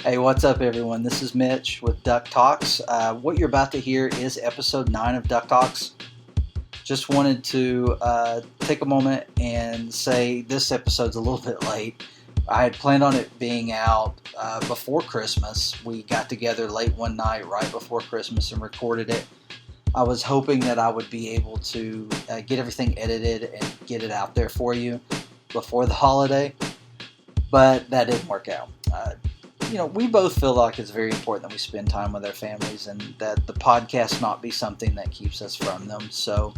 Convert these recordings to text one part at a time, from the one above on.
Hey, what's up, everyone? This is Mitch with DuckTalks. What you're about to hear is episode 9 of DuckTalks. Just wanted to take a moment and say this episode's a little bit late. I had planned on it being out before Christmas. We got together late one night right before Christmas and recorded it. I was hoping that I would be able to get everything edited and get it out there for you before the holiday, but that didn't work out. We both feel like it's very important that we spend time with our families and that the podcast not be something that keeps us from them. So,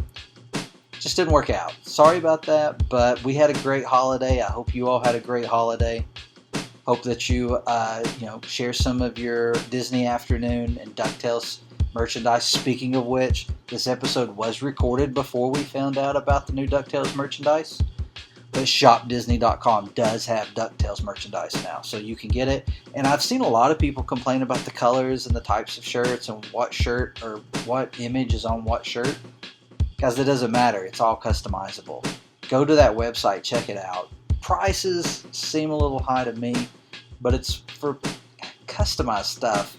just didn't work out. Sorry about that, but we had a great holiday. I hope you all had a great holiday. Hope that you, share some of your Disney afternoon and DuckTales merchandise. Speaking of which, this episode was recorded before we found out about the new DuckTales merchandise. But shopdisney.com does have DuckTales merchandise now, so you can get it. And I've seen a lot of people complain about the colors and the types of shirts and what shirt or what image is on what shirt. Guys, it doesn't matter. It's all customizable. Go to that website, check it out. Prices seem a little high to me, but it's for customized stuff.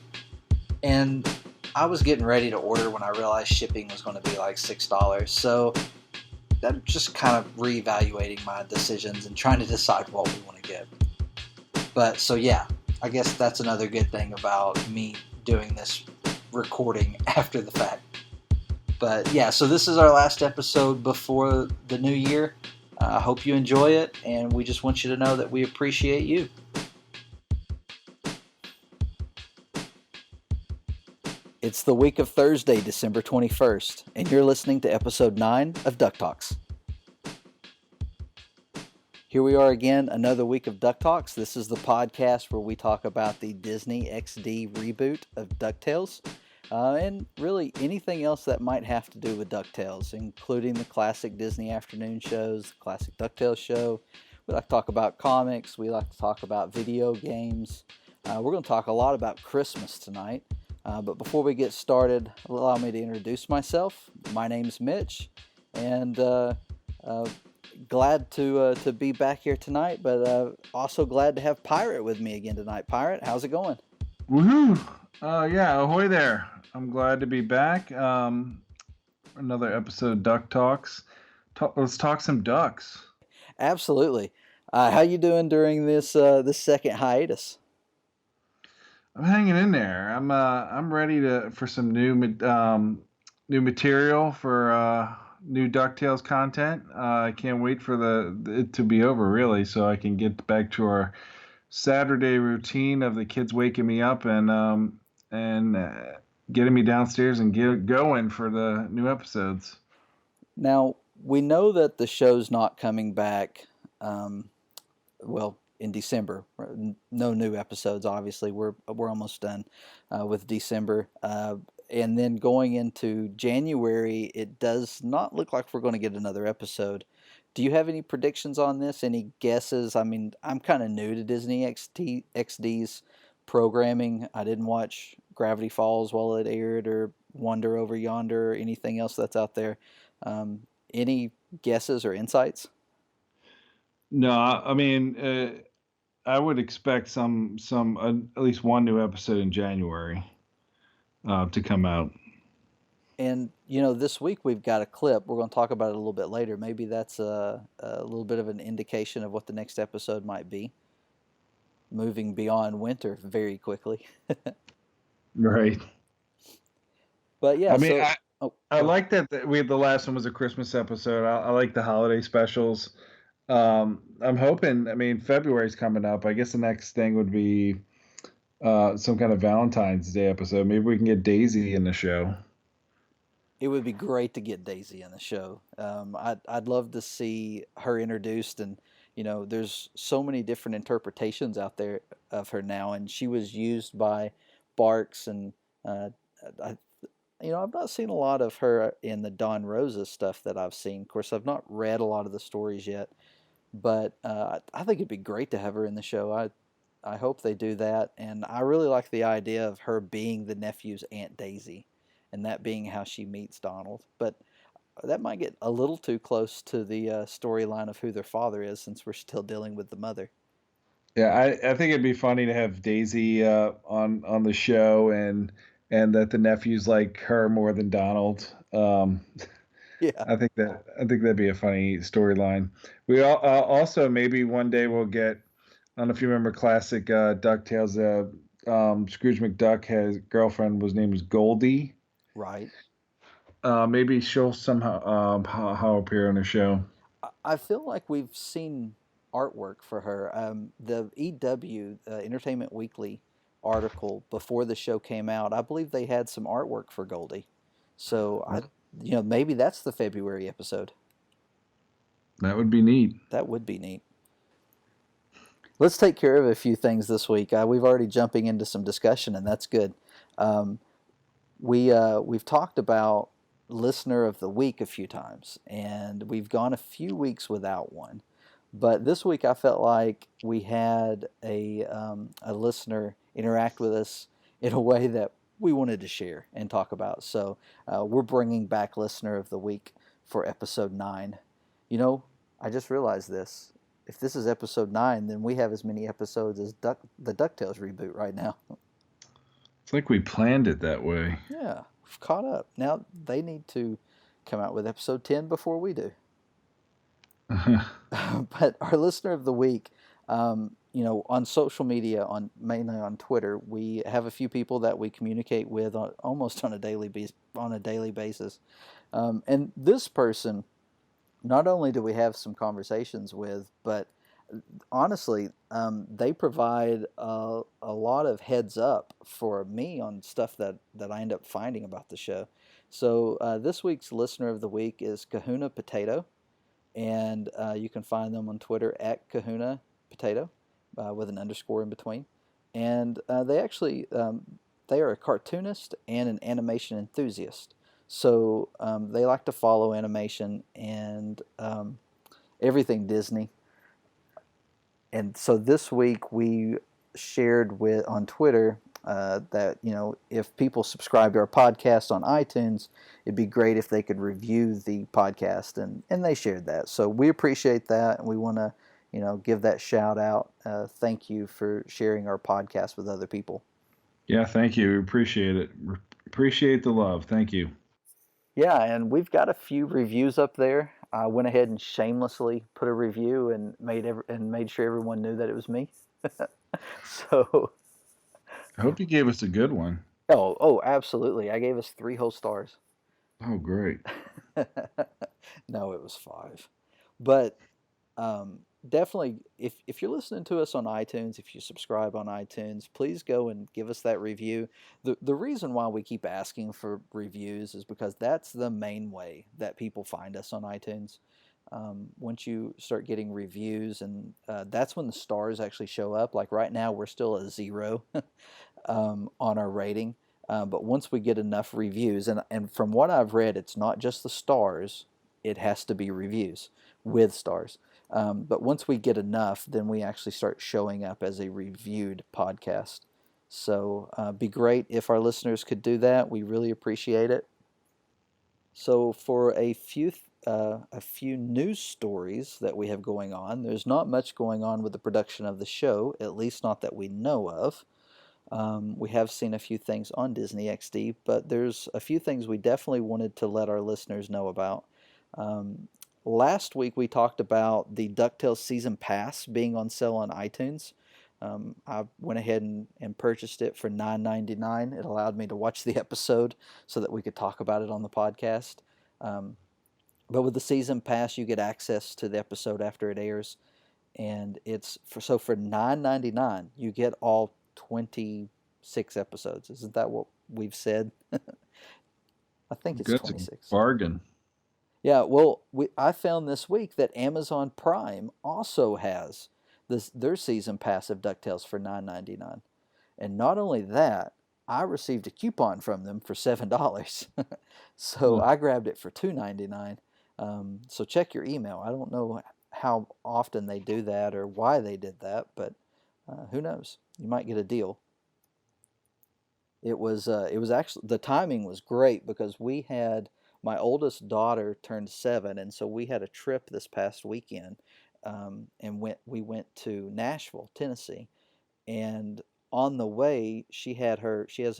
And I was getting ready to order when I realized shipping was going to be like $6. So I'm just kind of reevaluating my decisions and trying to decide what we want to get. But so yeah, I guess that's another good thing about me doing this recording after the fact. But yeah, so this is our last episode before the new year. I hope you enjoy it, and we just want you to know that we appreciate you. It's the week of Thursday, December 21st, and you're listening to episode 9 of DuckTalks. Here we are again, another week of DuckTalks. This is the podcast where we talk about the Disney XD reboot of DuckTales, and really anything else that might have to do with DuckTales, including the classic Disney afternoon shows, the classic DuckTales show. We like to talk about comics. We like to talk about video games. We're going to talk a lot about Christmas tonight. But before we get started, allow me to introduce myself. My name's Mitch, and glad to be back here tonight, but also glad to have Pirate with me again tonight. Pirate, how's it going? Woohoo! Yeah, ahoy there. I'm glad to be back. Another episode of Duck Talks. Let's talk some ducks. Absolutely. How you doing during this second hiatus? I'm hanging in there. I'm ready for some new material for new DuckTales content. I can't wait for it to be over, really, so I can get back to our Saturday routine of the kids waking me up and getting me downstairs and get going for the new episodes. Now, we know that the show's not coming back, in December. No new episodes, obviously. We're almost done with December. And then going into January, it does not look like we're going to get another episode. Do you have any predictions on this? Any guesses? I mean, I'm kind of new to Disney XD's programming. I didn't watch Gravity Falls while it aired, or Wonder Over Yonder, or anything else that's out there. Any guesses or insights? No, I mean, I would expect some at least one new episode in January to come out. And this week we've got a clip. We're going to talk about it a little bit later. Maybe that's a little bit of an indication of what the next episode might be. Moving beyond winter very quickly. Right. But yeah, I mean, I go like that the last one was a Christmas episode. I like the holiday specials. I'm hoping. I mean, February's coming up. I guess the next thing would be some kind of Valentine's Day episode. Maybe we can get Daisy in the show. It would be great to get Daisy in the show. I'd love to see her introduced, and there's so many different interpretations out there of her now, and she was used by Barks, and I, I've not seen a lot of her in the Don Rosa stuff that I've seen. Of course, I've not read a lot of the stories yet, but I think it'd be great to have her in the show. I hope they do that, and I really like the idea of her being the nephew's Aunt Daisy, and that being how she meets Donald. But that might get a little too close to the storyline of who their father is, since we're still dealing with the mother. Yeah, I think it'd be funny to have Daisy on the show, and that the nephew's like her more than Donald. Yeah. I think that'd be a funny storyline. We also maybe one day we'll get. I don't know if you remember classic Ducktales. Scrooge McDuck his girlfriend was named was Goldie. Right. Maybe she'll somehow how appear on the show. I feel like we've seen artwork for her. The EW Entertainment Weekly article before the show came out, I believe they had some artwork for Goldie. So maybe that's the February episode. That would be neat. That would be neat. Let's take care of a few things this week. We've already jumping into some discussion, and that's good. Um, we've talked about listener of the week a few times, and we've gone a few weeks without one. But this week, I felt like we had a listener interact with us in a way that we wanted to share and talk about. So we're bringing back listener of the week for episode 9. You know, I just realized this. If this is episode 9, then we have as many episodes as the DuckTales reboot right now. It's like we planned it that way. Yeah, we've caught up. Now they need to come out with episode 10 before we do. But our listener of the week, on social media, mainly on Twitter, we have a few people that we communicate with almost on a daily basis. And this person, not only do we have some conversations with, but honestly, they provide a lot of heads up for me on stuff that I end up finding about the show. So this week's listener of the week is Kahuna Potato, and you can find them on Twitter at Kahuna Potato with an underscore in between. And they are a cartoonist and an animation enthusiast. So they like to follow animation and everything Disney. And so this week we shared on Twitter that if people subscribe to our podcast on iTunes, it'd be great if they could review the podcast, and they shared that. So we appreciate that, and we want to give that shout out. Thank you for sharing our podcast with other people. Yeah, thank you. We appreciate it. Appreciate the love. Thank you. Yeah, and we've got a few reviews up there. I went ahead and shamelessly put a review and made sure everyone knew that it was me. So, I hope you gave us a good one. oh, absolutely. I gave us 3 whole stars. Oh, great. No, it was 5. But definitely, if you're listening to us on iTunes, if you subscribe on iTunes, please go and give us that review. The reason why we keep asking for reviews is because that's the main way that people find us on iTunes. Once you start getting reviews, and that's when the stars actually show up. Like right now, we're still at 0 on our rating. But once we get enough reviews, and from what I've read, it's not just the stars, it has to be reviews with stars. But once we get enough, then we actually start showing up as a reviewed podcast. So be great if our listeners could do that. We really appreciate it. So for a few news stories that we have going on, there's not much going on with the production of the show, at least not that we know of. We have seen a few things on Disney XD, but there's a few things we definitely wanted to let our listeners know about. Last week we talked about the DuckTales Season Pass being on sale on iTunes. I went ahead and purchased it for $9.99. It allowed me to watch the episode so that we could talk about it on the podcast. But with the Season Pass, you get access to the episode after it airs, and for $9.99 you get all 26 episodes. Isn't that what we've said? I think it's Good 26. Bargain. Yeah, well, I found this week that Amazon Prime also has their season pass of DuckTales for $9.99. And not only that, I received a coupon from them for $7. So I grabbed it for $2.99. So check your email. I don't know how often they do that or why they did that, but who knows? You might get a deal. It was actually, the timing was great because we had my oldest daughter turned 7, and so we had a trip this past weekend and we went to Nashville, Tennessee, and on the way she has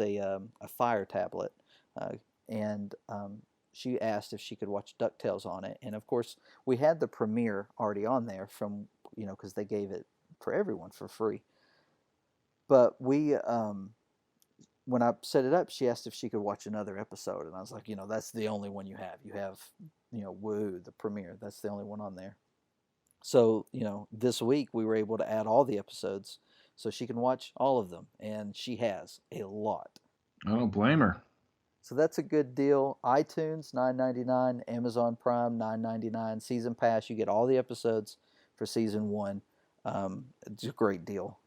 a Fire tablet, and she asked if she could watch DuckTales on it, and of course we had the premiere already on there from because they gave it for everyone for free, but we when I set it up, she asked if she could watch another episode, and I was like, that's the only one you have. You have, Woo, the premiere. That's the only one on there. So, this week we were able to add all the episodes so she can watch all of them, and she has a lot. I don't blame her. So that's a good deal. iTunes $9.99, Amazon Prime $9.99, season pass. You get all the episodes for season 1. It's a great deal.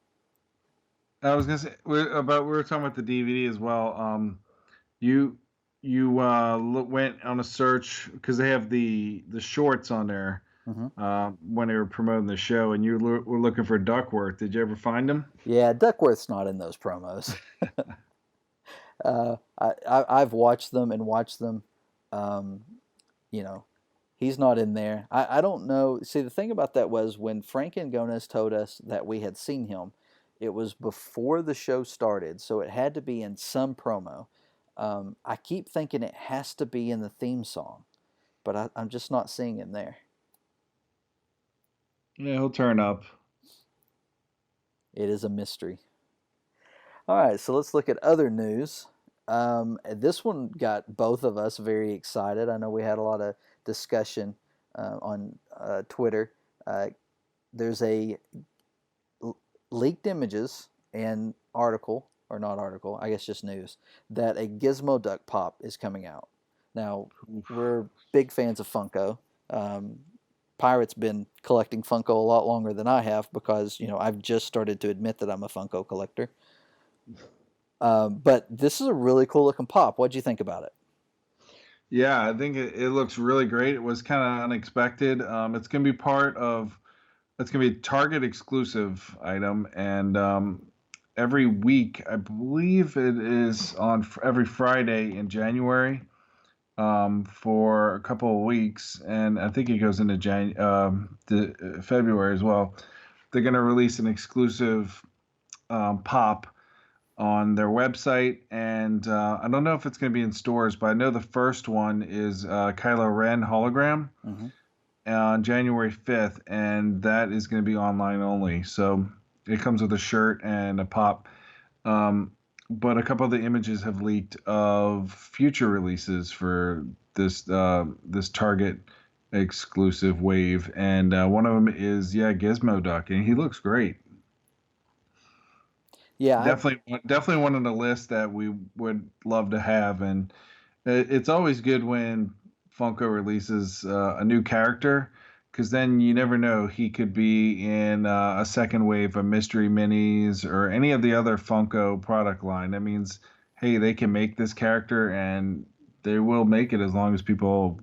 I was gonna say we were talking about the DVD as well. You went on a search because they have the shorts on there when they were promoting the show, and you were looking for Duckworth. Did you ever find him? Yeah, Duckworth's not in those promos. I've watched them and watched them. He's not in there. I don't know. See, the thing about that was when Frank and Gomez told us that we had seen him, it was before the show started, so it had to be in some promo. I keep thinking it has to be in the theme song, but I'm just not seeing him there. Yeah, he'll turn up. It is a mystery. All right, so let's look at other news. This one got both of us very excited. I know we had a lot of discussion on Twitter. There's a leaked images and article, or not article, I guess just news, that a Gizmo Duck Pop is coming out. Now, we're big fans of Funko. Pirate's been collecting Funko a lot longer than I have because, I've just started to admit that I'm a Funko collector. But this is a really cool looking pop. What'd you think about it? Yeah, I think it looks really great. It was kind of unexpected. It's going to be it's going to be a Target exclusive item, and every week, I believe it is on every Friday in January, for a couple of weeks, and I think it goes into February as well. They're going to release an exclusive pop on their website, and I don't know if it's going to be in stores, but I know the first one is Kylo Ren hologram on January 5th, and that is going to be online only. So it comes with a shirt and a pop. But a couple of the images have leaked of future releases for this Target exclusive wave, and one of them is Gizmo Duck, and he looks great. Yeah, definitely one on the list that we would love to have, and it's always good when Funko releases a new character, because then you never know, he could be in a second wave of mystery minis or any of the other Funko product line. That means, hey, they can make this character, and they will make it as long as people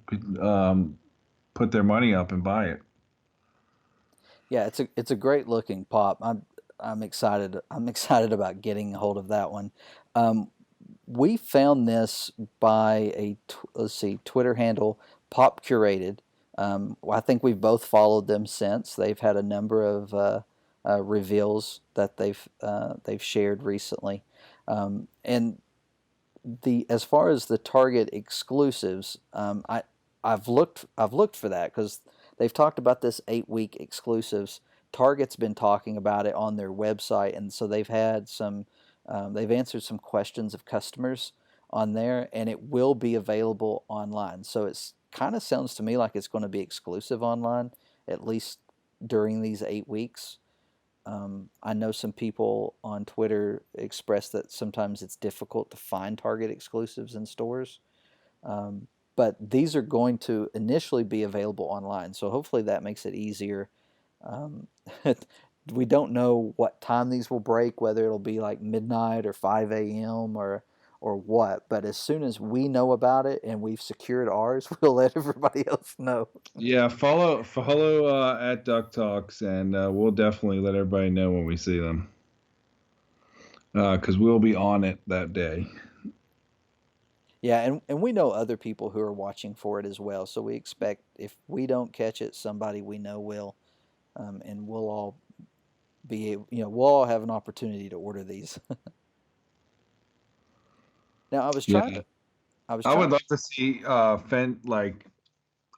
put their money up and buy it. Yeah, it's a great looking pop. I'm excited. I'm excited about getting a hold of that one. We found this by Twitter handle Pop Curated. I think we've both followed them since. They've had a number of reveals that they've shared recently, and as far as the Target exclusives, I've looked for that because they've talked about this 8-week exclusives. Target's been talking about it on their website, and so they've had they've answered some questions of customers on there, and it will be available online. So it's kind of sounds to me like it's going to be exclusive online, at least during these 8 weeks. I know some people on Twitter express that sometimes it's difficult to find Target exclusives in stores. But these are going to initially be available online, so hopefully that makes it easier. We don't know what time these will break, whether it'll be like midnight or 5 a.m. or what. But as soon as we know about it and we've secured ours, we'll let everybody else know. Yeah, follow at DuckTalks, and we'll definitely let everybody know when we see them, because we'll be on it that day. Yeah, and we know other people who are watching for it as well. So we expect if we don't catch it, somebody we know will. and we'll all we'll all have an opportunity to order these. Now, Yeah, I was I would trying. love to see like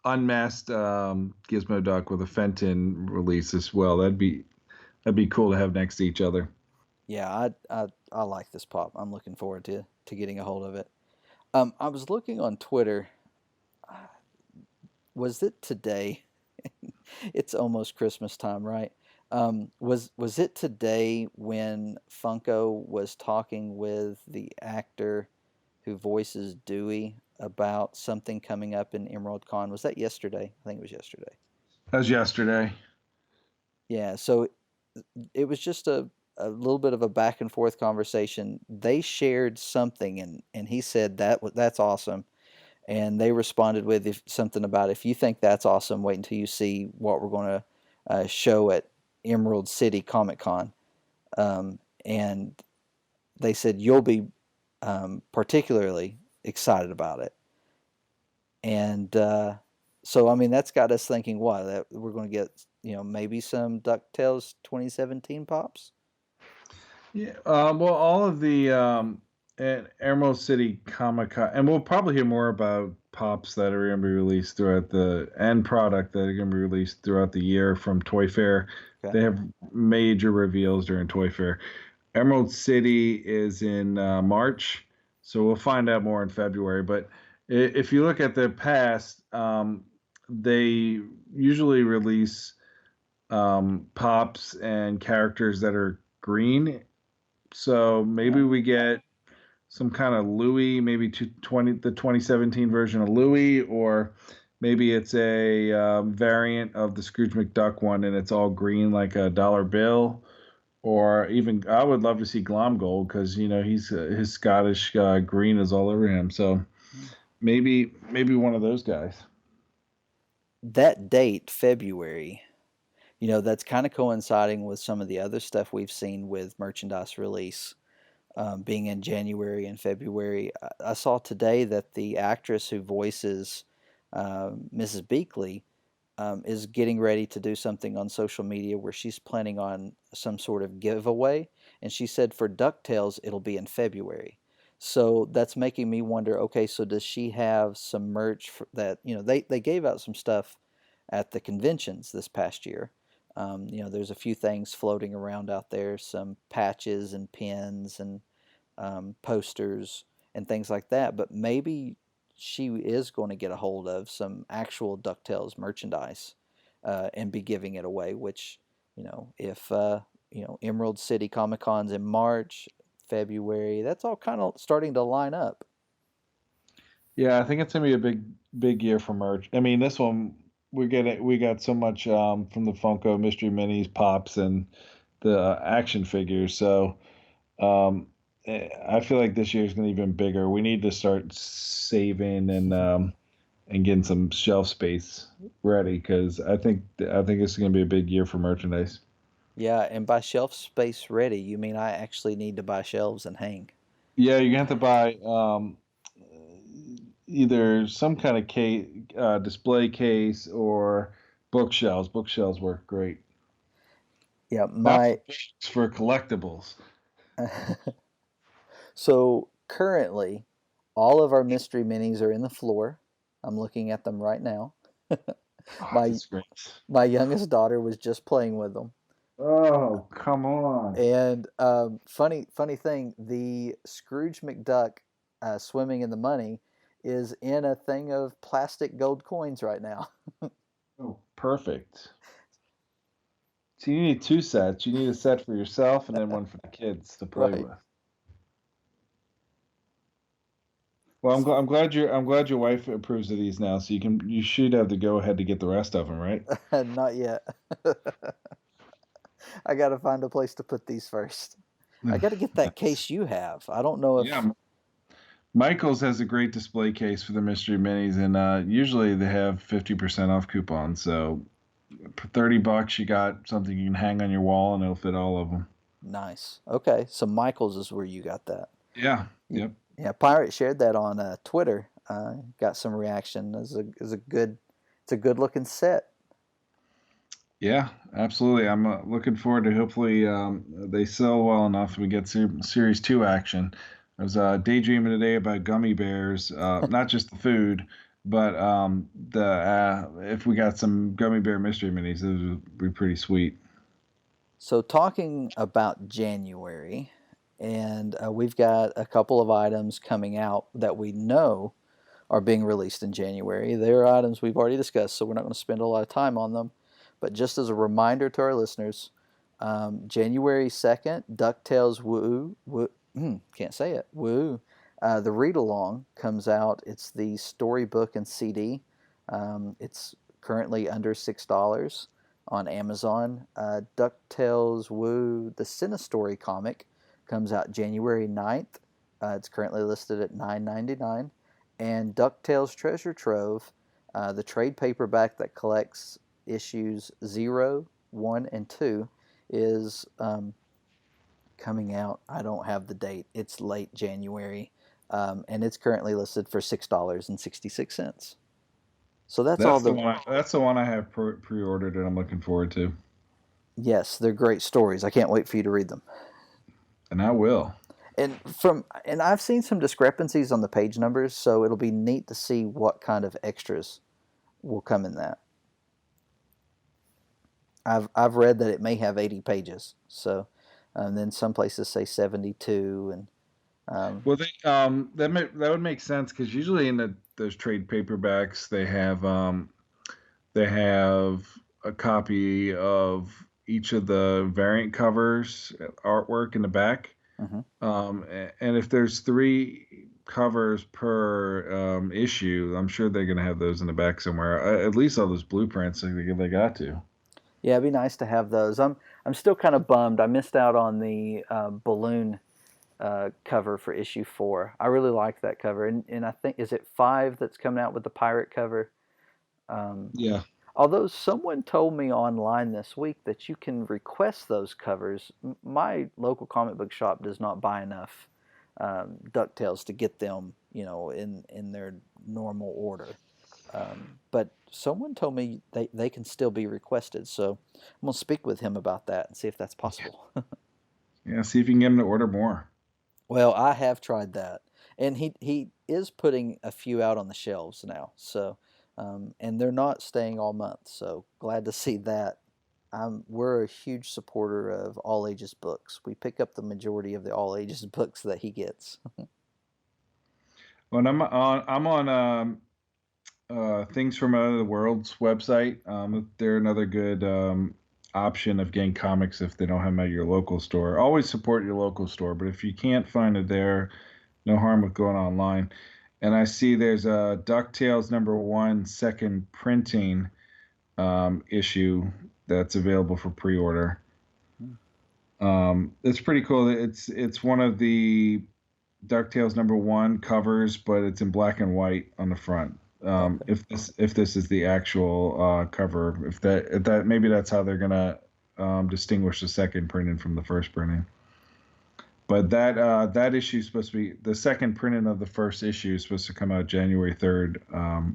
unmasked Gizmo Duck with a Fenton release as well. That'd be cool to have next to each other. Yeah, I like this pop. I'm looking forward to getting a hold of it. I was looking on Twitter. Was it today? It's almost Christmas time, right? Was it today when Funko was talking with the actor who voices Dewey about something coming up in Emerald Con? Was that yesterday? I think it was yesterday. That was yesterday. Yeah, so it was just a little bit of a back and forth conversation. They shared something, and he said that's awesome, and they responded with something about if you think that's awesome, wait until you see what we're going to show at Emerald City Comic Con, and they said you'll be particularly excited about it, and so I mean that's got us thinking what that we're going to get maybe some Ducktales 2017 pops. Yeah. Well, all of the at Emerald City Comic Con, and we'll probably hear more about pops that are going to be released throughout the end product that are going to be released throughout the year from Toy Fair. Okay. They have major reveals during Toy Fair. Emerald City is in March, so we'll find out more in February. But if you look at the past, they usually release pops and characters that are green, so maybe Oh, we get some kind of Louis, maybe the 2017 version of Louis, or maybe it's a variant of the Scrooge McDuck one, and it's all green like a dollar bill. Or even I would love to see Glomgold because he's his Scottish green is all over him. So maybe one of those guys. that date, February, that's kind of coinciding with some of the other stuff we've seen with merchandise release being in January and February. I saw today that the actress who voices Mrs. Beakley is getting ready to do something on social media where she's planning on some sort of giveaway. And she said for DuckTales, it'll be in February. So that's making me wonder okay, so does she have some merch that, they gave out some stuff at the conventions this past year. There's a few things floating around out there, some patches and pins and posters and things like that. But maybe she is going to get a hold of some actual DuckTales merchandise and be giving it away. Which, if Emerald City Comic Con's in March, February, that's all kind of starting to line up. Yeah, I think it's gonna be a big year for merch. I mean, this one we got so much from the Funko Mystery Minis, pops, and the action figures. So um, I feel like this year is gonna be even bigger. We need to start saving and getting some shelf space ready because I think it's gonna be a big year for merchandise. Yeah, and by shelf space ready, you mean I actually need to buy shelves and hang. Yeah, you're gonna have to buy either some kind of display case or bookshelves. Bookshelves work great. Yeah, Not for my books, for collectibles. so currently all of our mystery minis are in the floor. I'm looking at them right now. Oh, My that's great. my youngest daughter was just playing with them. Oh, come on. And funny thing, the Scrooge McDuck swimming in the money is in a thing of plastic gold coins right now. Oh, perfect. So you need two sets. You need a set for yourself and then one for the kids to play Right. with. Well, I'm glad your wife approves of these now, so you should have the go ahead to get the rest of them, right? Not yet. I got to find a place to put these first. I got to get that Nice. case you have. I don't know if Yeah, Michaels has a great display case for the mystery minis, and usually they have 50% off coupons. So for $30, you got something you can hang on your wall, and it'll fit all of them. nice. Okay, so Michaels is where you got that. Yeah. Y- Yep. Yeah, Pirate shared that on Twitter. Got some reaction. It's a good looking set. Yeah, absolutely. I'm looking forward to hopefully they sell well enough we get series two action. I was daydreaming today about gummy bears, not just the food, but the if we got some gummy bear mystery minis, those would be pretty sweet. So, talking about January, and we've got a couple of items coming out that we know are being released in January. They're items we've already discussed, so we're not going to spend a lot of time on them. But just as a reminder to our listeners, January 2nd, DuckTales can't say it, Woo. The read along comes out. It's the storybook and CD. It's currently under $6 on Amazon. DuckTales Woo, the Cinestory comic, comes out January 9th. It's currently listed at $9.99. And DuckTales Treasure Trove, the trade paperback that collects issues 0, 1, and 2, is coming out. I don't have the date. It's late January, and it's currently listed for $6.66. So that's all That's the the. one. That's the one I have pre-ordered and I'm looking forward to, Yes, they're great stories. I can't wait for you to read them. and I will. And I've seen some discrepancies on the page numbers, so it'll be neat to see what kind of extras will come in that. I've read that it may have 80 pages, so then some places say 72, and Well, that would make sense because usually in those trade paperbacks they have a copy of each of the variant covers artwork in the back. mhm. And if there's three covers per issue, I'm sure they're going to have those in the back somewhere. At least all those blueprints they got to. Yeah, it'd be nice to have those. I'm still kind of bummed. I missed out on the balloon cover for issue 4. I really like that cover, and I think is it 5 that's coming out with the pirate cover. Um, Yeah. Although someone told me online this week that you can request those covers. My local comic book shop does not buy enough Ducktales to get them, in their normal order. But someone told me they can still be requested, so I'm gonna speak with him about that and see if that's possible. Yeah. See if you can get them to order more. Well, I have tried that, and he is putting a few out on the shelves now. So, and they're not staying all month. So glad to see that. We're a huge supporter of all ages books. We pick up the majority of the all ages books that he gets. When I'm on Things from Out of the World's website. They're another good option of getting comics if they don't have them at your local store. Always support your local store, but if you can't find it there, no harm with going online. And I see there's a DuckTales #1 second printing issue that's available for pre-order. It's pretty cool. It's one of the DuckTales #1 covers, but it's in black and white on the front. Okay. If this is the actual cover, if that maybe that's how they're gonna distinguish the second printing from the first printing. But that issue is supposed to be the second printing of the first issue is supposed to come out January 3rd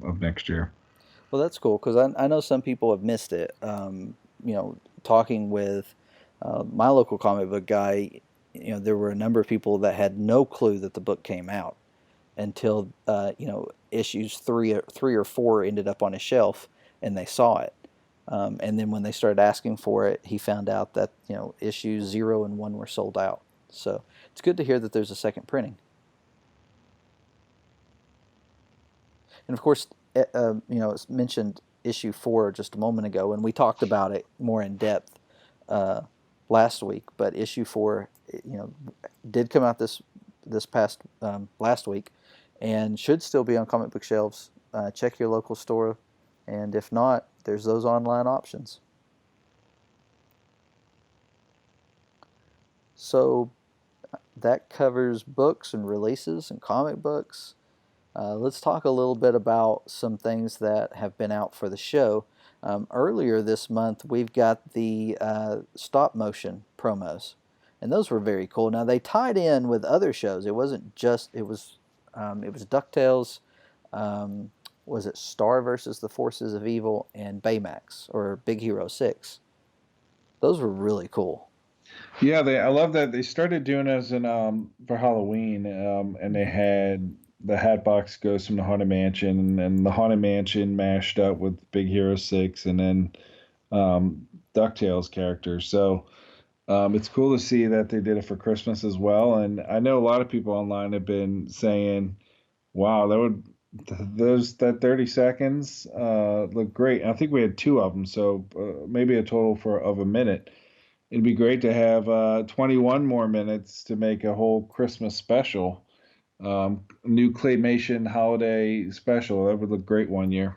of next year. Well, that's cool because I know some people have missed it. Talking with my local comic book guy, there were a number of people that had no clue that the book came out until issues three or four ended up on his shelf and they saw it. And then when they started asking for it, he found out that issues 0 and 1 were sold out. So it's good to hear that there's a second printing. And of course, it's mentioned issue 4 just a moment ago, and we talked about it more in depth last week. But issue 4, did come out this past last week, and should still be on comic book shelves. Check your local store, and if not, there's those online options. So that covers books and releases and comic books. Let's talk a little bit about some things that have been out for the show. Earlier this month, we've got the stop motion promos, and those were very cool. Now they tied in with other shows. It wasn't just it was DuckTales, was it Star versus the Forces of Evil and Baymax or Big Hero 6. Those were really cool. Yeah, I love that they started doing as an for Halloween, and they Mm-hmm. had the Hatbox Ghost from the Haunted Mansion, and the Haunted Mansion mashed up with Big Hero 6, and then DuckTales characters. So it's cool to see that they did it for Christmas as well. And I know a lot of people online have been saying, "Wow, those that 30 seconds look great." And I think we had two of them, so maybe a total of a minute. It'd be great to have 21 more minutes to make a whole Christmas special, new claymation holiday special. That would look great one year.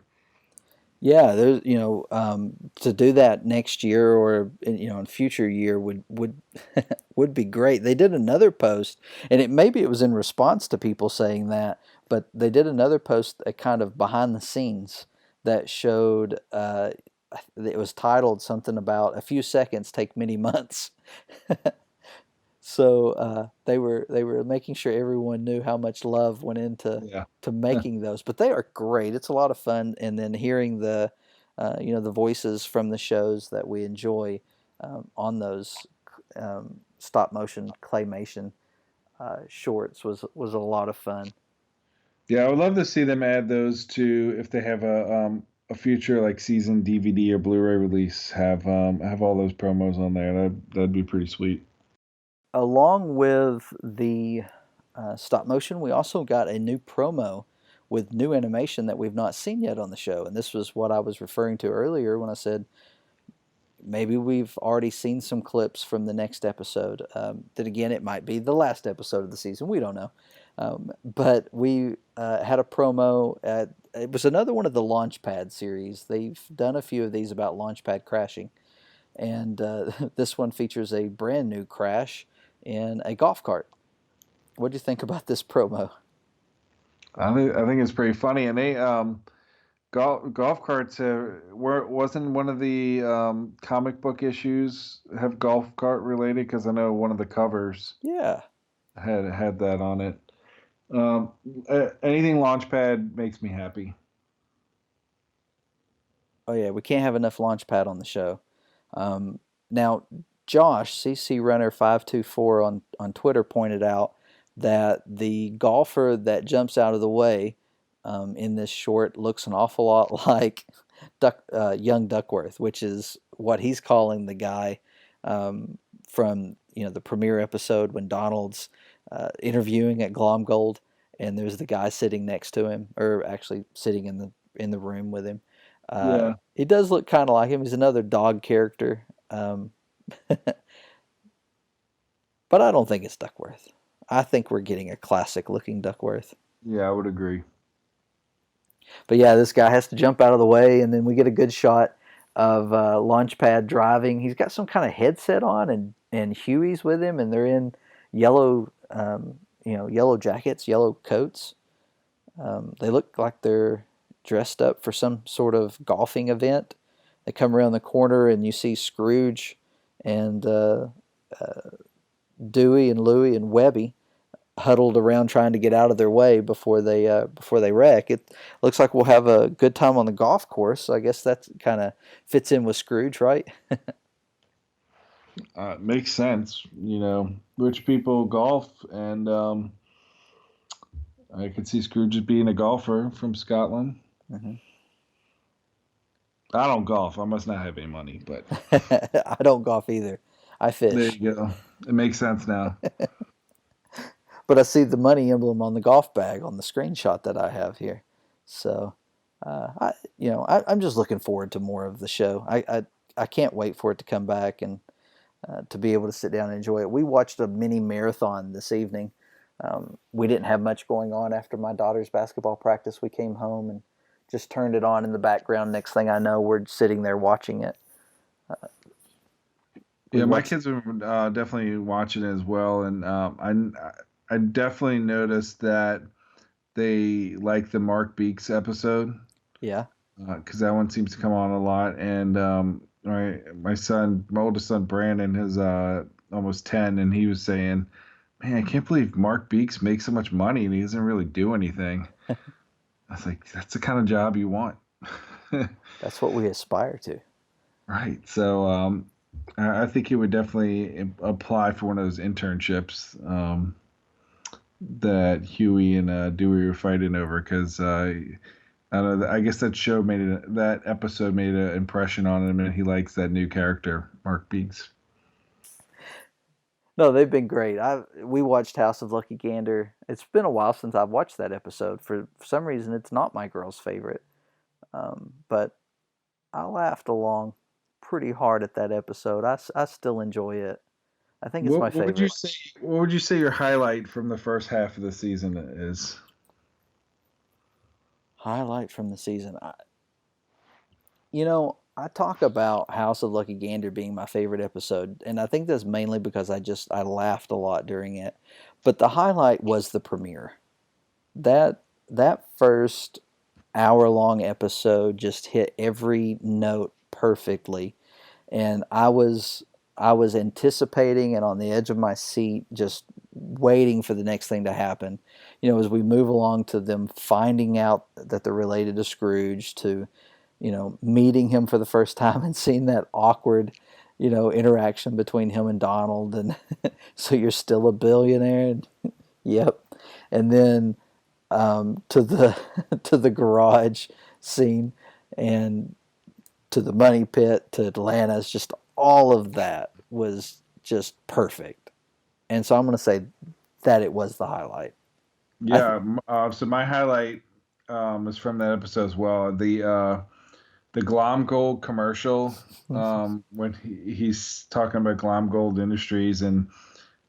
Yeah, there's to do that next year or in future year would would be great. They did another post, and maybe it was in response to people saying that, but they did another post, a kind of behind the scenes that showed. It was titled something about a few seconds take many months. So they were making sure everyone knew how much love went into Yeah. to making those. But they are great. It's a lot of fun, and then hearing the voices from the shows that we enjoy on those stop motion claymation shorts was a lot of fun. Yeah, I would love to see them add those to if they have a future like season DVD or Blu-ray release. Have all those promos on there. That'd be pretty sweet. Along with the stop motion, we also got a new promo with new animation that we've not seen yet on the show. And this was what I was referring to earlier when I said maybe we've already seen some clips from the next episode. That again, it might be the last episode of the season. We don't know. But we had a promo. It was another one of the Launchpad series. They've done a few of these about Launchpad crashing. And this one features a brand new crash in a golf cart. What do you think about this promo? I think it's pretty funny, and they golf carts wasn't one of the comic book issues have golf cart related because I know one of the covers Yeah. had that on it. Um, Anything Launchpad makes me happy. Oh yeah, we can't have enough Launchpad on the show. Now, Josh CC Runner 524 on Twitter pointed out that the golfer that jumps out of the way in this short looks an awful lot like young Duckworth, which is what he's calling the guy from the premiere episode when Donald's interviewing at Glomgold, and there's the guy sitting next to him, or actually sitting in the room with him. Yeah, He does look kind of like him. He's another dog character, but I don't think it's Duckworth. I think we're getting a classic looking Duckworth. yeah, I would agree. But yeah, this guy has to jump out of the way, and then we get a good shot of Launchpad driving. He's got some kind of headset on, and Huey's with him, and they're in yellow, yellow jackets, yellow coats. They look like they're dressed up for some sort of golfing event. They come around the corner, and you see Scrooge and Dewey and Louie and Webby huddled around trying to get out of their way before they wreck. It looks like we'll have a good time on the golf course. So I guess that kind of fits in with Scrooge, right? Makes sense. Rich people golf, and I could see Scrooge as being a golfer from Scotland. Mm-hmm. I don't golf. I must not have any money, but I don't golf either. I there fish, you go. It makes sense now. but I see the money emblem on the golf bag on the screenshot that I have here. So, I'm just looking forward to more of the show. I can't wait for it to come back and to be able to sit down and enjoy it. We watched a mini marathon this evening. We didn't have much going on after my daughter's basketball practice. We came home and just turned it on in the background. Next thing I know, we're sitting there watching it. We Yeah, my watched. kids are definitely watching it as well, and I definitely noticed that they like the Mark Beeks episode Yeah. because that one seems to come on a lot. And my oldest son Brandon is almost 10, and he was saying, "Man, I can't believe Mark Beeks makes so much money and he doesn't really do anything." I was like, that's the kind of job you want. That's what we aspire to. Right. So I think he would definitely apply for one of those internships that Huey and Dewey were fighting over because I don't know. I guess that episode made an impression on him, and he likes that new character, Mark Beeks. No, they've been great. We watched House of Lucky Gander. It's been a while since I've watched that episode. For some reason, it's not my girl's favorite, but I laughed along pretty hard at that episode. I still enjoy it. I think it's my What would you favorite. say? What would you say your highlight from the first half of the season is? Highlight from the season. I talk about House of Lucky Gander being my favorite episode, and I think that's mainly because I laughed a lot during it. But the highlight was the premiere. That first hour long episode just hit every note perfectly, and I was anticipating and on the edge of my seat, just waiting for the next thing to happen. As we move along to them finding out that they're related to Scrooge, to meeting him for the first time and seeing that awkward, interaction between him and Donald, and so you're still a billionaire, and yep, and then to the to the garage scene, and to the money pit, to Atlanta's, just all of that was just perfect. And so I'm going to say that it was the highlight. I th- Yeah. So my highlight is from that episode as well. The Glomgold commercial when he's talking about Glomgold Industries and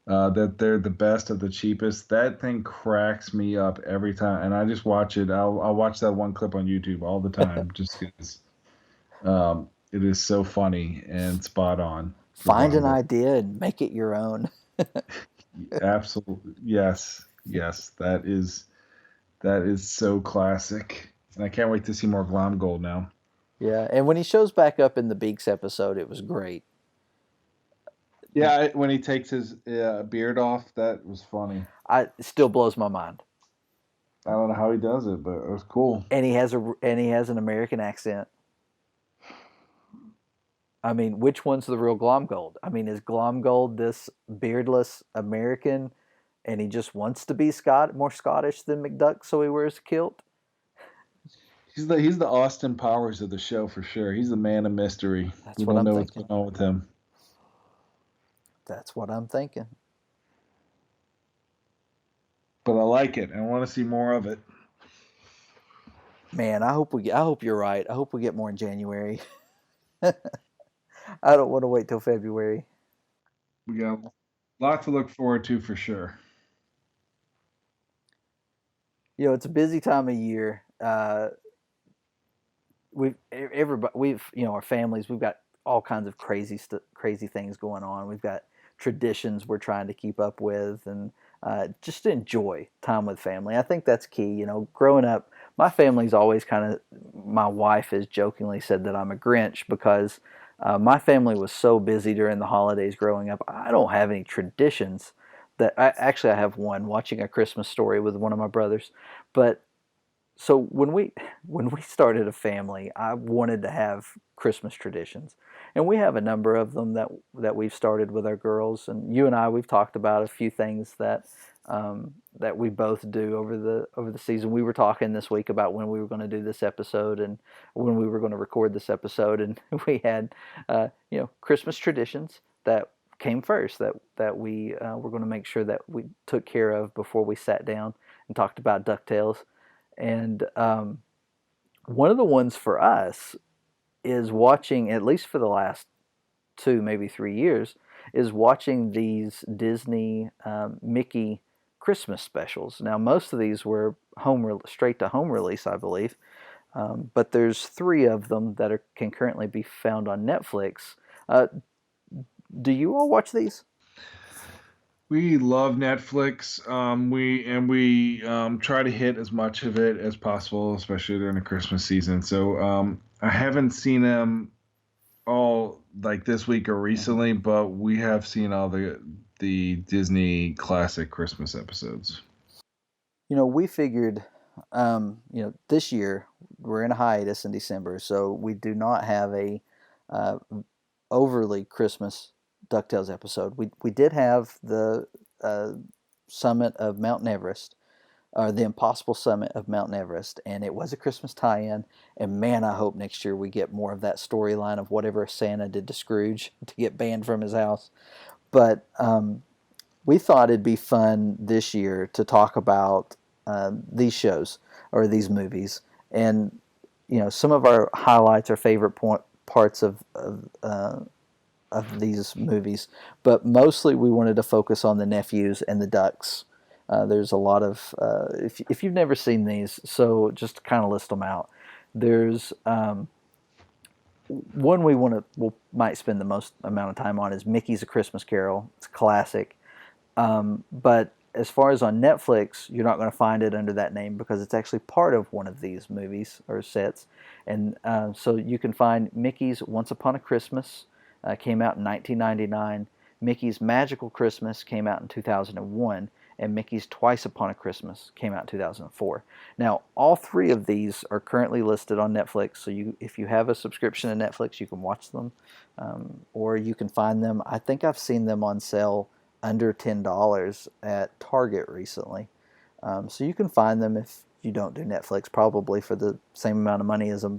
that they're the best of the cheapest. That thing cracks me up every time, and I just watch it. I'll watch that one clip on YouTube all the time just because it is so funny and spot on for Find an Glomgold. idea and make it your own. Absolutely, yes, yes. That is so classic, and I can't wait to see more Glomgold now. Yeah, and when he shows back up in the Beaks episode, it was great. Yeah, when he takes his beard off, that was funny. It still blows my mind. I don't know how he does it, but it was cool. And he has an American accent. I mean, which one's the real Glomgold? I mean, is Glomgold this beardless American, and he just wants to be more Scottish than McDuck, so he wears a kilt? He's the Austin Powers of the show for sure. He's the man of mystery. That's We what don't I'm know what's thinking. going on with him, That's what I'm thinking. but I like it. I want to see more of it. Man, I hope you're right. I hope we get more in January. I don't want to wait till February. We got a lot to look forward to for sure. It's a busy time of year. Our families, we've got all kinds of crazy things going on. We've got traditions we're trying to keep up with, and just enjoy time with family. I think that's key. Growing up, my family's always kind of, my wife has jokingly said that I'm a Grinch because my family was so busy during the holidays growing up. I don't have any traditions. I have one, watching A Christmas Story with one of my brothers, but so when we started a family, I wanted to have Christmas traditions, and we have a number of them that we've started with our girls. And you and we've talked about a few things that we both do over the season. We were talking this week about when we were going to do this episode and when we were going to record this episode, and we had Christmas traditions that came first, that we were going to make sure that we took care of before we sat down and talked about Ducktales. And one of the ones for us is watching, at least for the last 2, maybe 3 years, is watching these Disney Mickey Christmas specials. Now, most of these were straight to home release, I believe, but there's 3 of them that can currently be found on Netflix. Do you all watch these? We love Netflix. We try to hit as much of it as possible, especially during the Christmas season. So I haven't seen them all like this week or recently, but we have seen all the Disney classic Christmas episodes. We figured this year we're in a hiatus in December, so we do not have a uh, overly Christmas DuckTales episode. We did have the uh, summit of Mount Everest, or the Impossible Summit of Mount Everest, and it was a Christmas tie-in. And man, I hope next year we get more of that storyline of whatever Santa did to Scrooge to get banned from his house. But we thought it'd be fun this year to talk about these shows or these movies, and some of our highlights, our favorite parts of these movies. But mostly, we wanted to focus on the nephews and the ducks. There's a lot of if you've never seen these, so just to kind of list them out. There's one we might spend the most amount of time on is Mickey's A Christmas Carol. It's a classic. But as far as on Netflix, you're not going to find it under that name because it's actually part of one of these movies or sets. And so you can find Mickey's Once Upon a Christmas, came out in 1999. Mickey's Magical Christmas came out in 2001. And Mickey's Twice Upon a Christmas came out in 2004. Now, all three of these are currently listed on Netflix, so if you have a subscription to Netflix, you can watch them, or you can find them. I think I've seen them on sale under $10 at Target recently. So you can find them if you don't do Netflix, probably for the same amount of money as a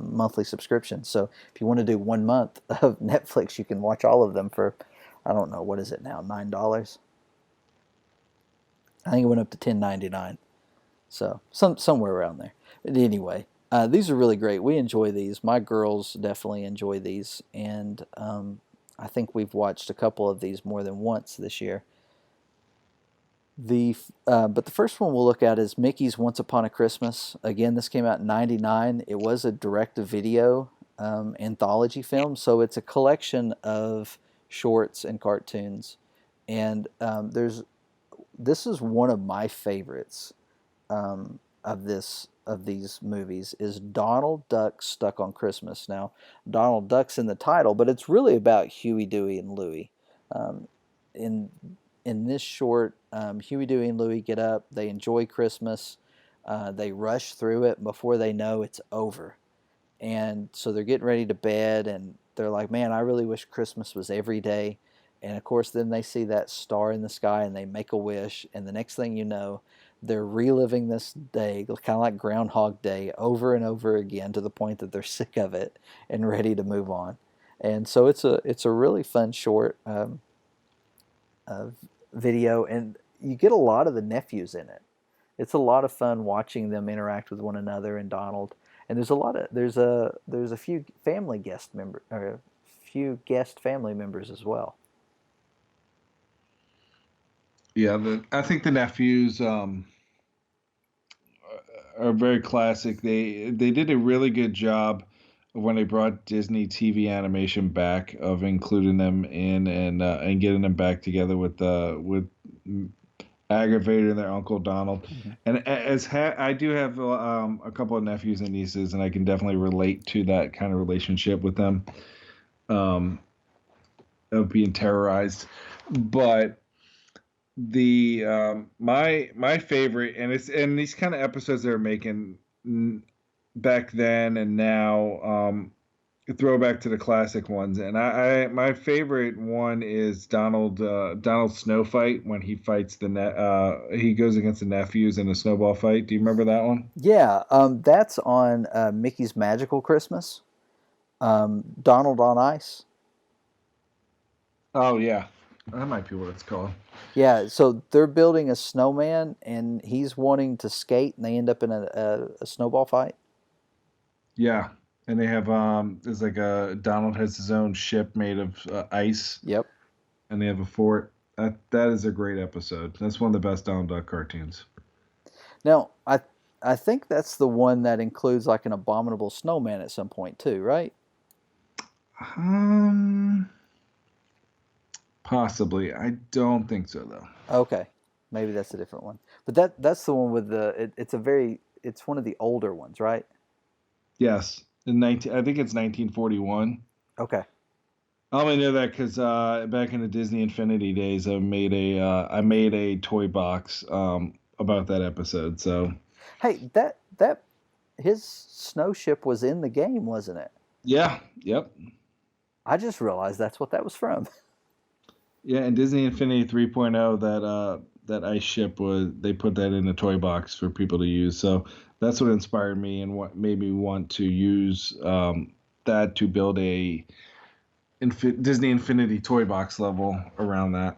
monthly subscription. So if you want to do 1 month of Netflix, you can watch all of them for, I don't know, what is it now, $9? I think it went up to $10.99, so somewhere around there. But anyway, these are really great. We enjoy these. My girls definitely enjoy these, and I think we've watched a couple of these more than once this year. But the first one we'll look at is Mickey's Once Upon a Christmas. Again, this came out in '99. It was a direct-to-video anthology film, so it's a collection of shorts and cartoons, and this is one of my favorites of these movies is Donald Duck Stuck on Christmas. Now, Donald Duck's in the title, but it's really about Huey, Dewey, and Louie. In this short, Huey, Dewey, and Louie get up. They enjoy Christmas. They rush through it. Before they know, it's over. And so they're getting ready to bed, and they're like, man, I really wish Christmas was every day. And of course, then they see that star in the sky and they make a wish. And the next thing you know, they're reliving this day, kind of like Groundhog Day, over and over again to the point that they're sick of it and ready to move on. And so it's a really fun short video, and you get a lot of the nephews in it. It's a lot of fun watching them interact with one another and Donald. And there's a few family guest member or a few guest family members as well. Yeah, I think the nephews are very classic. They did a really good job of when they brought Disney TV animation back of including them in and getting them back together with Aggravator and their Uncle Donald. Mm-hmm. And I do have a couple of nephews and nieces, and I can definitely relate to that kind of relationship with them, of being terrorized, but. My favorite, and these kind of episodes they're making back then and now, throwback to the classic ones. And my favorite one is Donald's snow fight when he fights he goes against the nephews in a snowball fight. Do you remember that one? Yeah, that's on Mickey's Magical Christmas. Donald on Ice. Oh yeah. That might be what it's called. Yeah, so they're building a snowman, and he's wanting to skate, and they end up in a snowball fight. Yeah, and they have there's like Donald has his own ship made of ice. Yep. And they have a fort. That is a great episode. That's one of the best Donald Duck cartoons. Now, I think that's the one that includes like an abominable snowman at some point too, right? Possibly. I don't think so, though. Okay. Maybe that's a different one. But that's the one with it's one of the older ones, right? Yes. I think it's 1941. Okay. I only know that because back in the Disney Infinity days, I made a toy box about that episode. So Hey, that his snow ship was in the game, wasn't it? yeah, yep. I just realized that's what that was from. Yeah, and Disney Infinity 3.0, that ice ship was, they put that in a toy box for people to use. So that's what inspired me and what made me want to use that to build a Disney Infinity toy box level around that.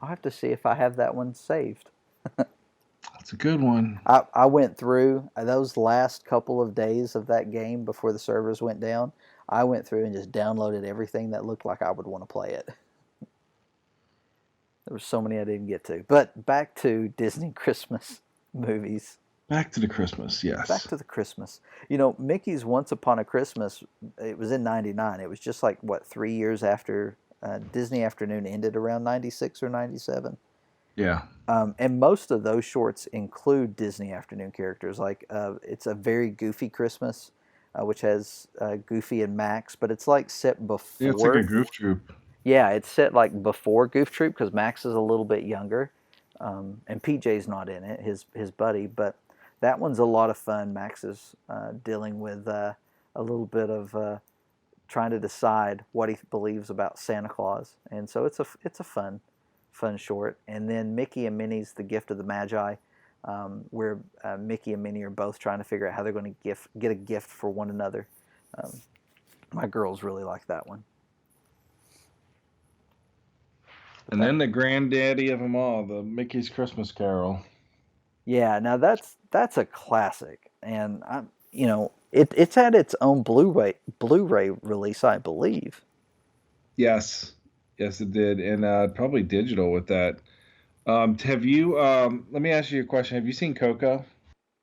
I'll have to see if I have that one saved. That's a good one. I went through those last couple of days of that game before the servers went down. I went through and just downloaded everything that looked like I would want to play it. There were so many I didn't get to. But back to Disney Christmas movies. Back to the Christmas, Back yes. to the Christmas. You know, Mickey's Once Upon a Christmas, it was in 99. It was just like, what, 3 years after Disney Afternoon ended around 96 or 97? Yeah. And most of those shorts include Disney Afternoon characters. Like, it's a very Goofy Christmas, which has Goofy and Max, but it's like set Yeah, it's like before. a Goof Troop. Yeah, it's set like before Goof Troop because Max is a little bit younger, and PJ's not in it, his buddy. But that one's a lot of fun. Max is dealing with a little bit of trying to decide what he believes about Santa Claus, and so it's a fun short. And then Mickey and Minnie's The Gift of the Magi, where Mickey and Minnie are both trying to figure out how they're going to get a gift for one another. Um, my girls really like that one. And then the granddaddy of them all, the Mickey's Christmas Carol. Yeah, now that's a classic, and it's had its own Blu-ray release, I believe. Yes, yes, it did, and probably digital with that. Have you? Let me ask you a question. Have you seen Coco?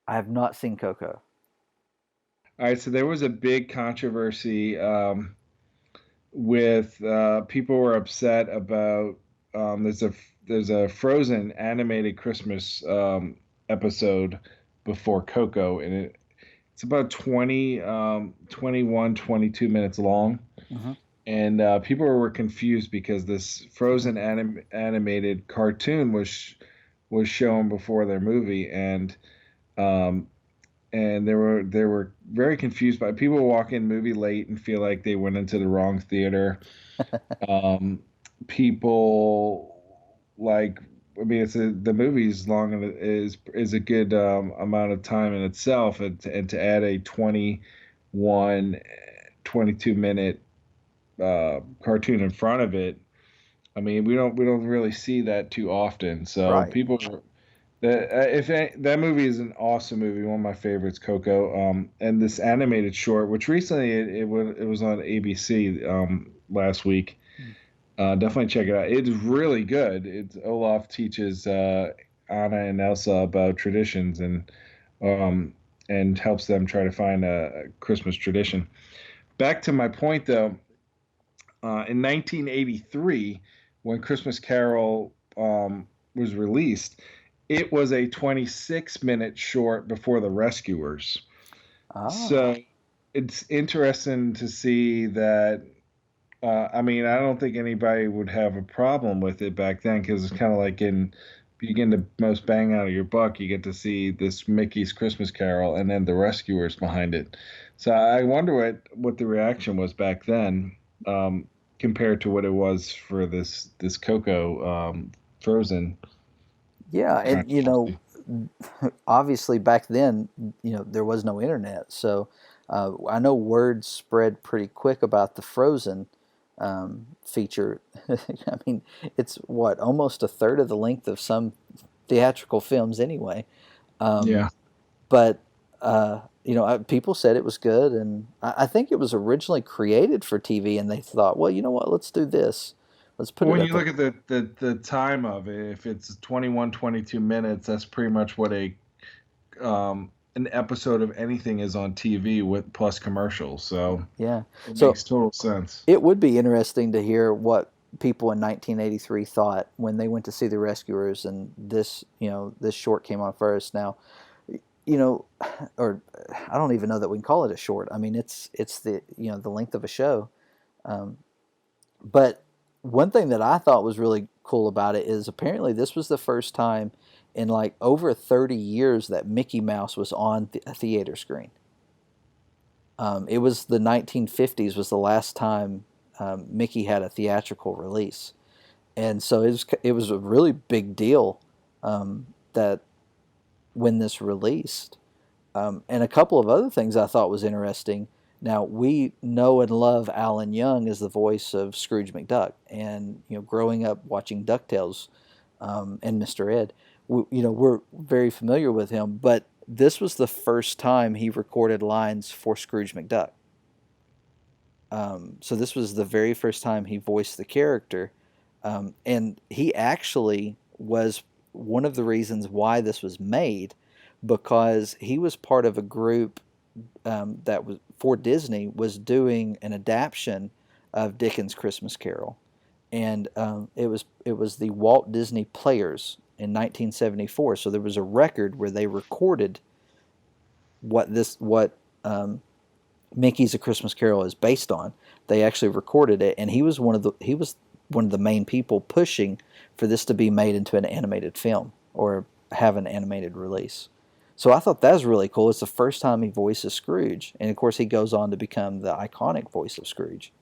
I have not seen Coco. All right, so there was a big controversy with people were upset about there's a Frozen animated Christmas episode before Coco, and it's about 21, 22 minutes long. Mm-hmm. And people were confused because this Frozen animated cartoon was shown before their movie, um, and they were very confused by people walk in movie late and feel like they went into the wrong theater. Um, people like, I mean, the movie's long and is a good amount of time in itself, and to add a 21, 22 minute cartoon in front of it. I mean, we don't really see that too often. So Right. people that movie is an awesome movie, one of my favorites, Coco. And this animated short, which recently it was on ABC last week. Definitely check it out. It's really good. It's Olaf teaches Anna and Elsa about traditions and helps them try to find a Christmas tradition. Back to my point though, in 1983, when Christmas Carol was released, it was a 26-minute short before The Rescuers. So it's interesting to see that. I mean, I don't think anybody would have a problem with it back then because it's kind of like you get the most bang out of your buck. You get to see this Mickey's Christmas Carol and then The Rescuers behind it. So I wonder what the reaction was back then compared to what it was for this Coco Frozen. Yeah, and obviously back then, there was no internet, so I know word spread pretty quick about the Frozen feature. I mean, it's what, almost a third of the length of some theatrical films anyway. Yeah. But people said it was good, and I think it was originally created for TV, and they thought, well, you know what, let's do this. Let's put Well, it when up. you look at the time of it, if it's 21, 22 minutes, that's pretty much what an episode of anything is on TV with plus commercials. So Yeah, it so makes total sense. it would be interesting to hear what people in 1983 thought when they went to see The Rescuers, and this short came on first. Now, or I don't even know that we can call it a short. I mean, it's the length of a show. But one thing that I thought was really cool about it is apparently this was the first time in like over 30 years that Mickey Mouse was on a theater screen. It was the 1950s was the last time Mickey had a theatrical release, and so it was a really big deal that when this released. And a couple of other things I thought was interesting. Now we know and love Alan Young as the voice of Scrooge McDuck, and growing up watching Ducktales and Mr. Ed, we're very familiar with him. But this was the first time he recorded lines for Scrooge McDuck. So this was the very first time he voiced the character, and he actually was one of the reasons why this was made, because he was part of a group that was for Disney was doing an adaptation of Dickens' Christmas Carol, and it was the Walt Disney Players in 1974. So there was a record where they recorded what Mickey's A Christmas Carol is based on. They actually recorded it, and he was one of the main people pushing for this to be made into an animated film or have an animated release. So I thought that was really cool. It's the first time he voices Scrooge, and of course he goes on to become the iconic voice of Scrooge.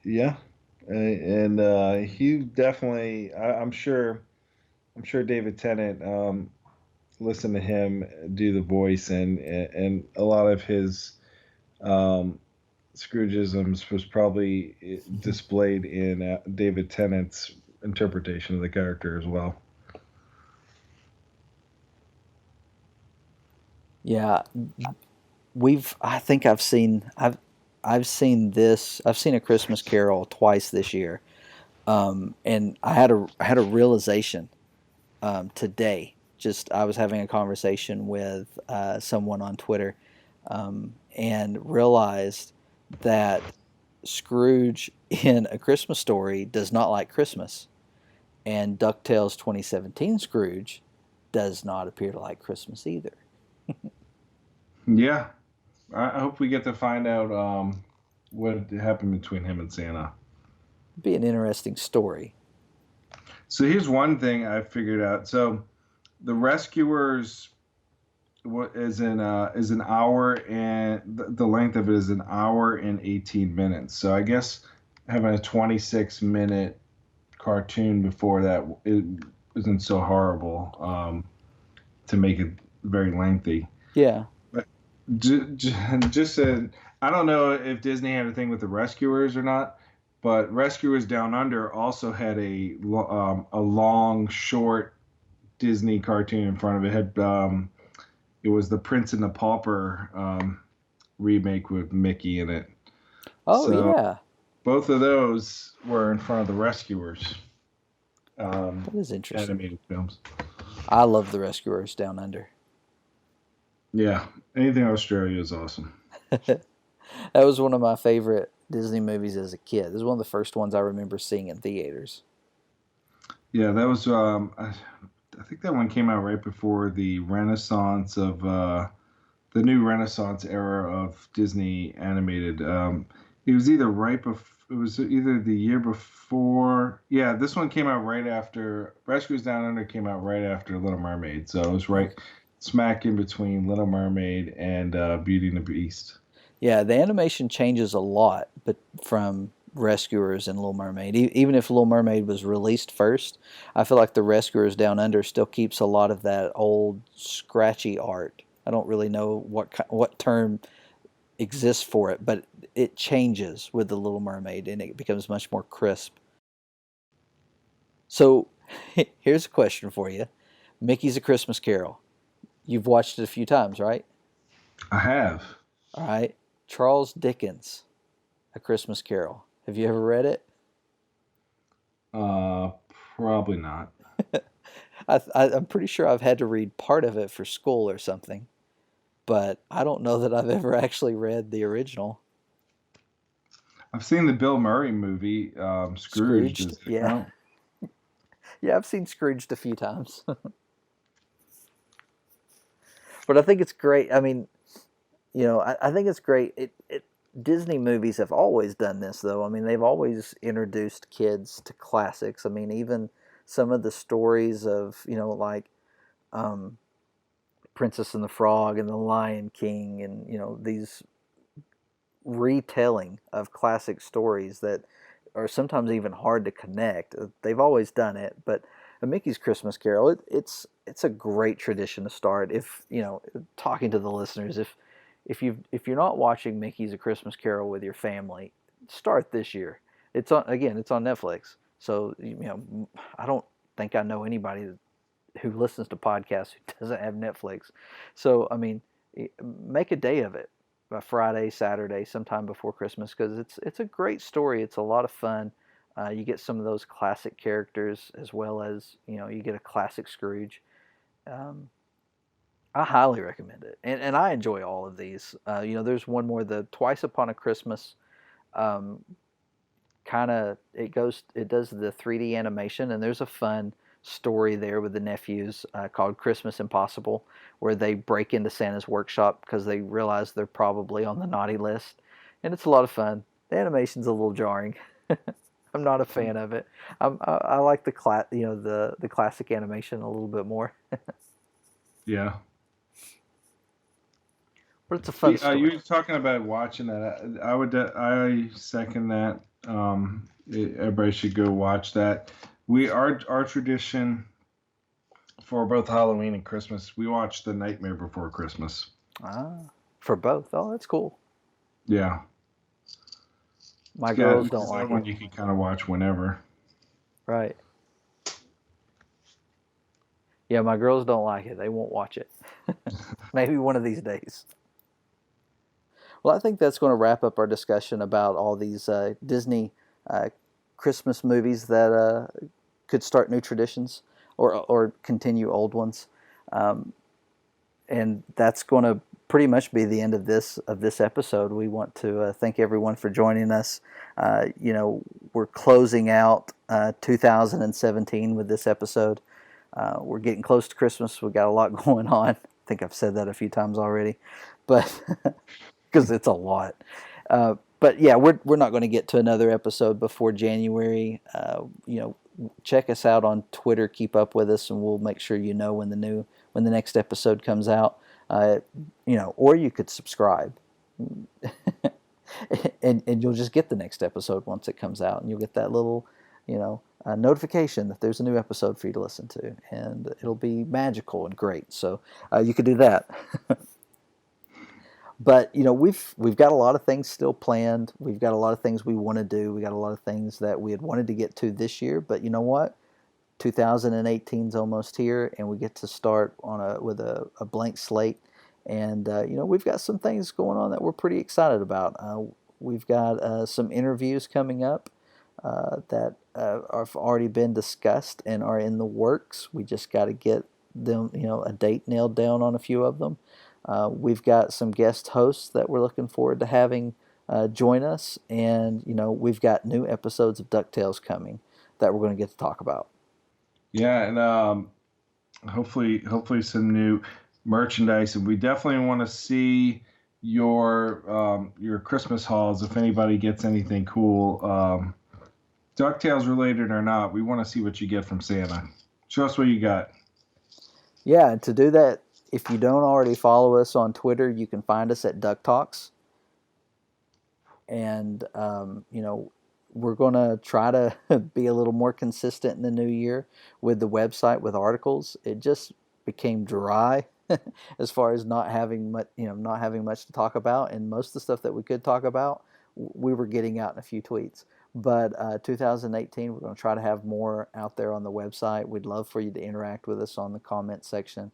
Yeah, and he definitely. I'm sure David Tennant listened to him do the voice, and a lot of his Scroogeisms was probably displayed in David Tennant's interpretation of the character as well. Yeah, I think I've seen this. I've seen A Christmas Carol twice this year, and I had a realization today. Just I was having a conversation with someone on Twitter, and realized that Scrooge in A Christmas Story does not like Christmas, and DuckTales 2017 Scrooge does not appear to like Christmas either. Yeah, I hope we get to find out what happened between him and Santa. Be an interesting story. So here's one thing I figured out. So the Rescuers is an hour, and the length of it is an hour and 18 minutes. So I guess having a 26-minute cartoon before that it isn't so horrible to make it very lengthy. Yeah. But just I don't know if Disney had a thing with the Rescuers or not, but Rescuers Down Under also had a long, short Disney cartoon in front of it. It was the Prince and the Pauper remake with Mickey in it. Oh, so yeah. Both of those were in front of the Rescuers. That is interesting. Animated films. I love the Rescuers Down Under. Yeah, anything Australia is awesome. That was one of my favorite Disney movies as a kid. This is one of the first ones I remember seeing in theaters. Yeah, that was. I think that one came out right before the Renaissance of the new Renaissance era of Disney animated. It was either right before. It was either the year before. Yeah, this one came out right after. Rescuers Down Under came out right after Little Mermaid, so it was right smack in between Little Mermaid and Beauty and the Beast. Yeah, the animation changes a lot, but from Rescuers and Little Mermaid. Even if Little Mermaid was released first, I feel like the Rescuers Down Under still keeps a lot of that old scratchy art. I don't really know what term exists for it, but it changes with the Little Mermaid and it becomes much more crisp. So here's a question for you. Mickey's A Christmas Carol. You've watched it a few times, right? I have. All right. Charles Dickens, A Christmas Carol. Have you ever read it? Probably not. I'm pretty sure I've had to read part of it for school or something, but I don't know that I've ever actually read the original. I've seen the Bill Murray movie, Scrooged. Yeah. Yeah, I've seen Scrooged a few times. But I think it's great. I mean, I think it's great. Disney movies have always done this, though. I mean, they've always introduced kids to classics. I mean, even some of the stories of, like um, Princess and the Frog and the Lion King, and these retelling of classic stories that are sometimes even hard to connect. They've always done it, but A Mickey's Christmas Carol, it's a great tradition to start. If talking to the listeners, if you're not watching Mickey's A Christmas Carol with your family, start this year. It's on Netflix. So I don't think I know anybody who listens to podcasts who doesn't have Netflix. So I mean, make a day of it, Friday, Saturday, sometime before Christmas, because it's a great story. It's a lot of fun. You get some of those classic characters as well as you get a classic Scrooge. Um, I highly recommend it, and I enjoy all of these. There's one more, the Twice Upon a Christmas. Um, it does the 3D animation, and there's a fun story there with the nephews called Christmas Impossible, where they break into Santa's workshop because they realize they're probably on the naughty list, and it's a lot of fun. The animation's a little jarring. I'm not a fan of it. I like the classic animation a little bit more, Yeah. but it's a fun You story. were talking about watching that. I second that. Everybody should go watch that. Our tradition for both Halloween and Christmas, we watch The Nightmare Before Christmas. For both. Oh, that's cool. Yeah. My girls don't It's like that one it. you can kind of watch whenever. Right. Yeah, my girls don't like it. They won't watch it. Maybe one of these days. Well, I think that's going to wrap up our discussion about all these Disney uh, Christmas movies that could start new traditions or continue old ones. Um, and that's going to pretty much be the end of this episode. We want to thank everyone for joining us. We're closing out 2017 with this episode. We're getting close to Christmas. We've got a lot going on. I think I've said that a few times already, but because it's a lot. But yeah, we're not going to get to another episode before January. Check us out on Twitter. Keep up with us, and we'll make sure when the next episode comes out. Or you could subscribe, and you'll just get the next episode once it comes out, and you'll get that little notification that there's a new episode for you to listen to, and it'll be magical and great. So you could do that. But we've got a lot of things still planned. We've got a lot of things we want to do. We got a lot of things that we had wanted to get to this year. But you know what? 2018 is almost here, and we get to start with a blank slate. And we've got some things going on that we're pretty excited about. We've got some interviews coming up that have already been discussed and are in the works. We just got to get them, a date nailed down on a few of them. We've got some guest hosts that we're looking forward to having join us, and we've got new episodes of DuckTales coming that we're going to get to talk about. Yeah, and hopefully some new merchandise, and we definitely want to see your Christmas hauls. If anybody gets anything cool, DuckTales related or not, we want to see what you get from Santa. Show us what you got. Yeah, and to do that, if you don't already follow us on Twitter, you can find us at DuckTalks. And, we're going to try to be a little more consistent in the new year with the website, with articles. It just became dry as far as not having much to talk about. And most of the stuff that we could talk about, we were getting out in a few tweets. But 2018, we're going to try to have more out there on the website. We'd love for you to interact with us on the comment section.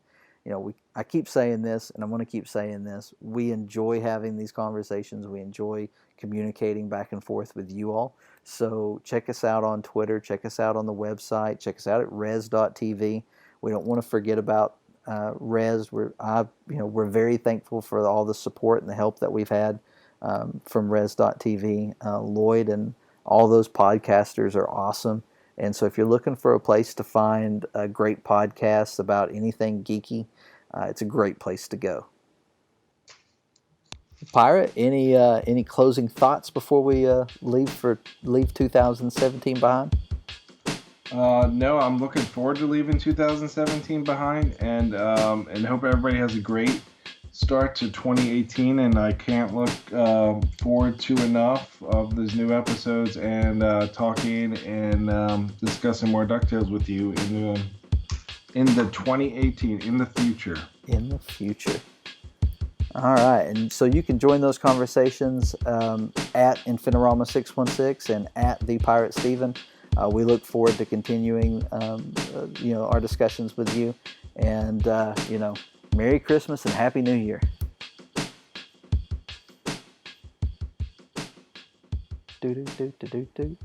I keep saying this, and I'm going to keep saying this. We enjoy having these conversations. We enjoy communicating back and forth with you all. So check us out on Twitter. Check us out on the website. Check us out at res.tv. We don't want to forget about Res. We're very thankful for all the support and the help that we've had from res.tv. Lloyd and all those podcasters are awesome. And so if you're looking for a place to find great podcasts about anything geeky, it's a great place to go. Pirate, any closing thoughts before we leave 2017 behind? No, I'm looking forward to leaving 2017 behind, and hope everybody has a great start to 2018. And I can't look forward to enough of these new episodes and talking and discussing more Ducktales with you in the 2018 in the future. In the future. All right, and so you can join those conversations at Infinirama616 and at the Pirate Steven. We look forward to continuing, our discussions with you. And Merry Christmas and Happy New Year. Do do do do do do.